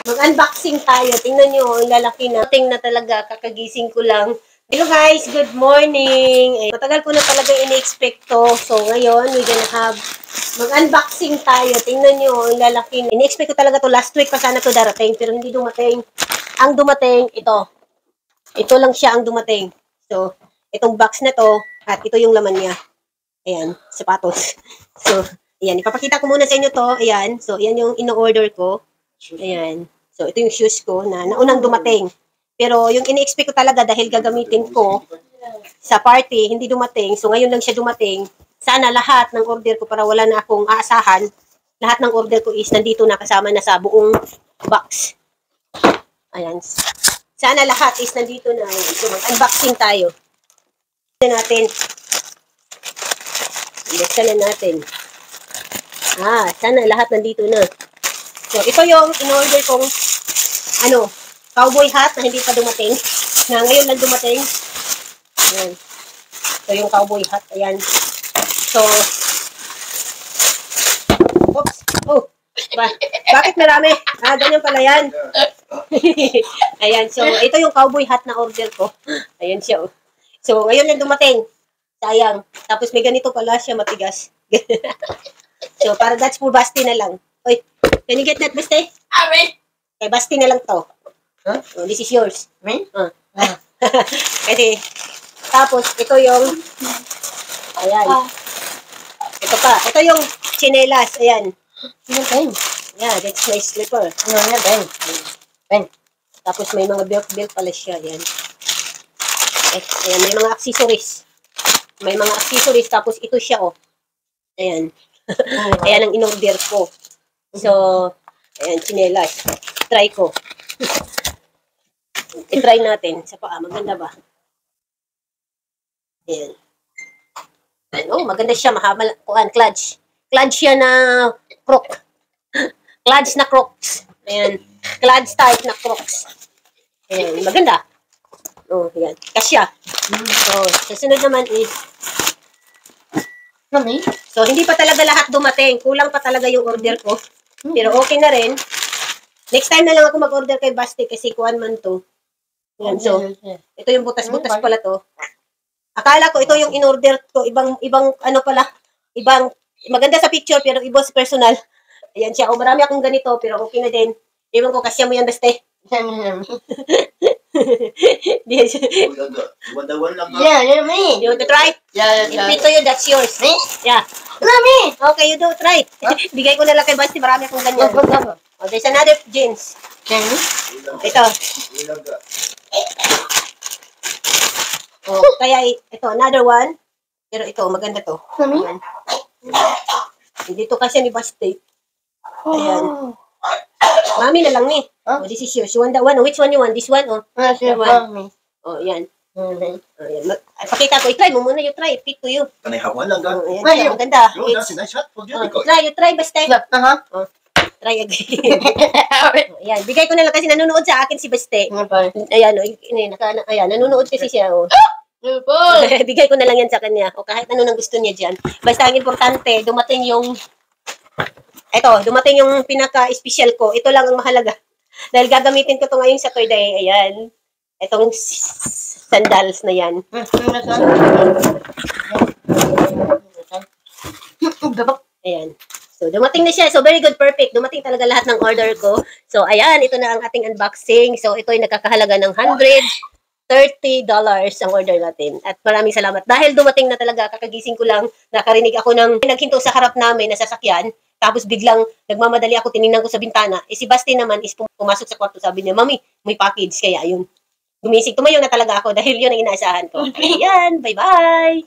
Mag-unboxing tayo. Tingnan nyo, ang lalaki na. Tingnan na talaga, kakagising ko lang. Hello guys, good morning. Ay, matagal ko na talaga in-expect to. So ngayon, we're gonna have mag-unboxing tayo. Tingnan nyo, ang lalaki na. In-expect ko talaga to last week pa sana to darating, pero hindi dumating. Ang dumating, ito. Ito lang siya ang dumating. So, itong box na to, at ito yung laman niya. Ayan, sapatos. So, ayan, ipapakita ko muna sa inyo to. Ayan, so ayan yung ino-order ko. Ayan. So, ito yung shoes ko na naunang dumating. Pero yung ini-expect ko talaga dahil gagamitin ko sa party, hindi dumating. So, ngayon lang siya dumating. Sana lahat ng order ko para wala na akong aasahan. Lahat ng order ko is nandito na kasama na sa buong box. Ayan. Sana lahat is nandito na. So, mag-unboxing tayo. Natin. Buksan na natin. Sana lahat nandito na. So, ito yung in-order kong, cowboy hat na hindi pa dumating. Na ngayon lang dumating. Ayan. Ito yung cowboy hat. Ayan. So, oops. Oh. Bakit marami? Ganyan pala yan. Ayan. So, ito yung cowboy hat na order ko. Ayan siya. Oh. So, ngayon lang dumating. Sayang. Tapos may ganito pala siya matigas. So, para that's for Basti na lang. Oy, can you get that, Basti? Kay Basti na lang to. Huh? Oh, this is yours. Me? Kasi, tapos, ito yung, ayan. Ito pa. Ito yung chinelas. Ayan. Yeah, that's my slipper. Ben. Tapos, may mga belt pala siya. Ayan. Ayan, may mga accessories. May mga accessories. Tapos, ito siya, oh. Ayan. Ayan ang in-order ko. So, ayan, chinelas. Try ko. I-try natin sa paa. Maganda ba? Ayan. Oh, maganda siya. Mahaba. Clutch. Clutch siya na croc. Clutch na crocs. Ayan. Clutch type na crocs. Ayan. Maganda. Oh, ayan. Kasya. So, susunod naman is so, hindi pa talaga lahat dumating. Kulang pa talaga yung order ko. Pero okay na rin. Next time na lang ako mag-order kay Basti kasi kuhan man to. Yan, so, ito yung butas-butas pala to. Akala ko ito yung in-order ko. Ibang pala. Maganda sa picture pero ibang sa personal. Ayan siya. Marami akong ganito pero okay na din. Iwan ko, kasya mo yan, Basti. Yeah, you're me. You want to try? Yeah. If to you, that's yours. Me? Yeah. Me. Okay, you do try. Bigay ko na lang kay Basti. Marami akong ganyan. Oh, there's another jeans. Ito. Oh, kaya ito, another one. Pero ito, maganda to. Ayan. Dito kasi ni Basti. Ayan. Mami na lang ni. Oh, this is yours. You want that one? Which one you want? This one? Oh, Me. oh yan. Ayan. Pakita ko. I-try mo muna. You try. It fit to you. Can I have one lang? Oh, ayan siya. Maganda. That's a nice hat for you. You try, Basti. Oh, try again. Ayan. Bigay ko na lang kasi nanonood sa akin si Basti. Ayan. Ayan. Nanonood kasi siya. Oh. Bigay ko na lang yan sa kanya. O kahit ano nang gusto niya dyan. Basta ang importante, dumating yung pinaka-special ko. Ito lang ang mahalaga. Dahil gagamitin ko to ngayong Saturday. Ayan. Itong sandals na yan. Ayan. So, dumating na siya. So, very good. Perfect. Dumating talaga lahat ng order ko. So, ayan. Ito na ang ating unboxing. So, ito ay nagkakahalaga ng $130 ang order natin. At maraming salamat. Dahil dumating na talaga, kakagising ko lang, nakarinig ako ng naghinto sa harap namin na sasakyan. Tapos biglang nagmamadali ako, tinignan ko sa bintana. Si Basti naman is pumasok sa kwarto, sabi niya, Mami, may package. Kaya yun, gumising. Tumayo na talaga ako dahil yun ang inaasahan ko. Ayan, bye-bye!